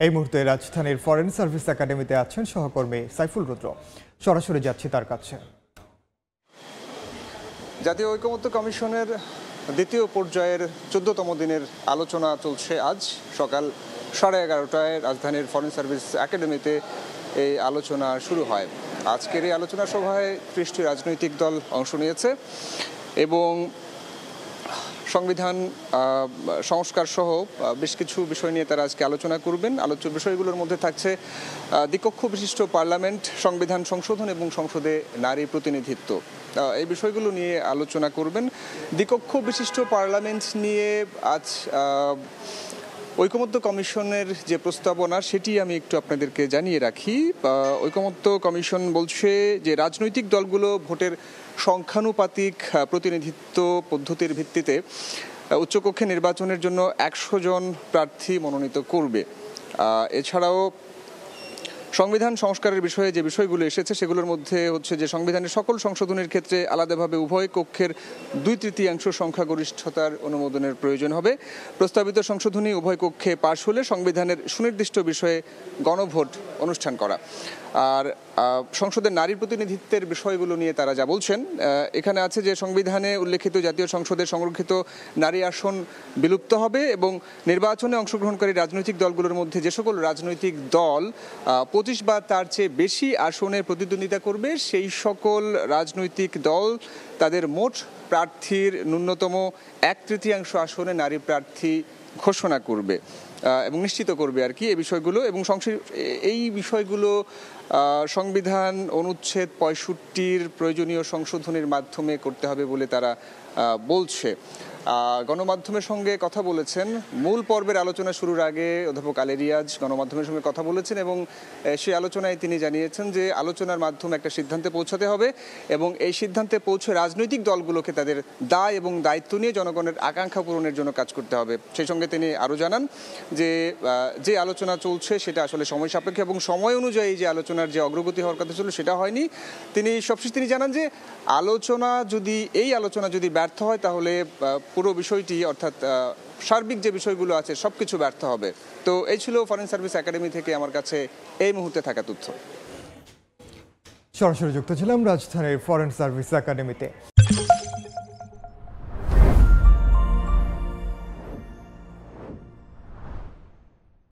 এই মুহূর্তে রাজধানীর ফরেন সার্ভিস একাডেমিতে আছেন সহকর্মী সাইফুল রুদ্র। সরাসরি যাচ্ছি তার কাছে। জাতীয় ঐকমত্য কমিশনের দ্বিতীয় পর্যায়ের 14তম দিনের আলোচনা চলছে। আজ সকাল 11:30টায় রাজধানীর ফরেন সার্ভিস একাডেমিতে এই আলোচনা শুরু হয়। আজকের এই আলোচনা সভায় 30টি রাজনৈতিক দল অংশ নিয়েছে এবং সংবিধান সংস্কার সহ বেশ কিছু বিষয় নিয়ে তারা আজকে আলোচনা করবেন। আলোচ্য বিষয়গুলোর মধ্যে থাকছে দ্বিকক্ষ বিশিষ্ট পার্লামেন্ট, সংবিধান সংশোধন এবং সংসদে নারী প্রতিনিধিত্ব। এই বিষয়গুলো নিয়ে আলোচনা করবেন। দ্বিকক্ষ বিশিষ্ট পার্লামেন্ট নিয়ে আজ ঐকমত্য কমিশনের যে প্রস্তাবনা সেটি আমি একটু আপনাদেরকে জানিয়ে রাখি। ঐকমত্য কমিশন বলছে যে রাজনৈতিক দলগুলো ভোটের সংখ্যানুপাতিক প্রতিনিধিত্ব পদ্ধতির ভিত্তিতে উচ্চকক্ষে নির্বাচনের জন্য 100 জন প্রার্থী মনোনীত করবে। এছাড়াও সংবিধান সংস্কারের বিষয়ে যে বিষয়গুলো এসেছে সেগুলোর মধ্যে হচ্ছে যে সংবিধানের সকল সংশোধনের ক্ষেত্রে আলাদাভাবে উভয় কক্ষের 2/3 সংখ্যাগরিষ্ঠতার অনুমোদনের প্রয়োজন হবে। প্রস্তাবিত সংশোধনী উভয় কক্ষে পাশ হলে সংবিধানের সুনির্দিষ্ট বিষয়ে গণভোট অনুষ্ঠান করা। আর সংসদের নারীর প্রতিনিধিত্বের বিষয়গুলো নিয়ে তারা যা বলছেন, এখানে আছে যে সংবিধানে উল্লেখিত জাতীয় সংসদের সংরক্ষিত নারী আসন বিলুপ্ত হবে এবং নির্বাচনে অংশগ্রহণকারী রাজনৈতিক দলগুলোর মধ্যে যে সকল রাজনৈতিক দল 25 বা তার চেয়ে বেশি আসনে প্রতিদ্বন্দ্বিতা করবে সেই সকল রাজনৈতিক দল তাদের মোট প্রার্থীর ন্যূনতম 1/3 আসনে নারী প্রার্থী ঘোষণা করবে এবং নিশ্চিত করবে আর কি এই বিষয়গুলো। এবং এই বিষয়গুলো সংবিধান অনুচ্ছেদ 65-র প্রয়োজনীয় সংশোধনের মাধ্যমে করতে হবে বলে তারা বলছে। গণমাধ্যমের সঙ্গে কথা বলেছেন মূল পর্বের আলোচনা শুরুর আগে অধ্যাপক আলী রিয়াজ গণমাধ্যমের সঙ্গে কথা বলেছেন এবং সেই আলোচনায় তিনি জানিয়েছেন যে আলোচনার মাধ্যমে একটা সিদ্ধান্তে পৌঁছাতে হবে এবং এই সিদ্ধান্তে পৌঁছে রাজনৈতিক দলগুলোকে তাদের দায় এবং দায়িত্ব নিয়ে জনগণের আকাঙ্ক্ষা পূরণের জন্য কাজ করতে হবে। সেই সঙ্গে তিনি আরও জানান যে আলোচনা চলছে সেটা আসলে সময় সাপেক্ষ এবং সময় অনুযায়ী যে আলোচনার যে অগ্রগতি হওয়ার কথা ছিল সেটা হয়নি। সবশেষ তিনি জানান যে এই আলোচনা যদি ব্যর্থ হয় তাহলে পুরো বিষয়টি অর্থাৎ সার্বিক যে বিষয়গুলো আছে সবকিছু ব্যর্থ হবে। তো এই ছিল ফরেন সার্ভিস একাডেমি থেকে আমার কাছে এই মুহূর্তে থাকা তথ্য। সরাসরি যুক্ত ছিলাম রাজধানীর ফরেন সার্ভিস একাডেমিতে।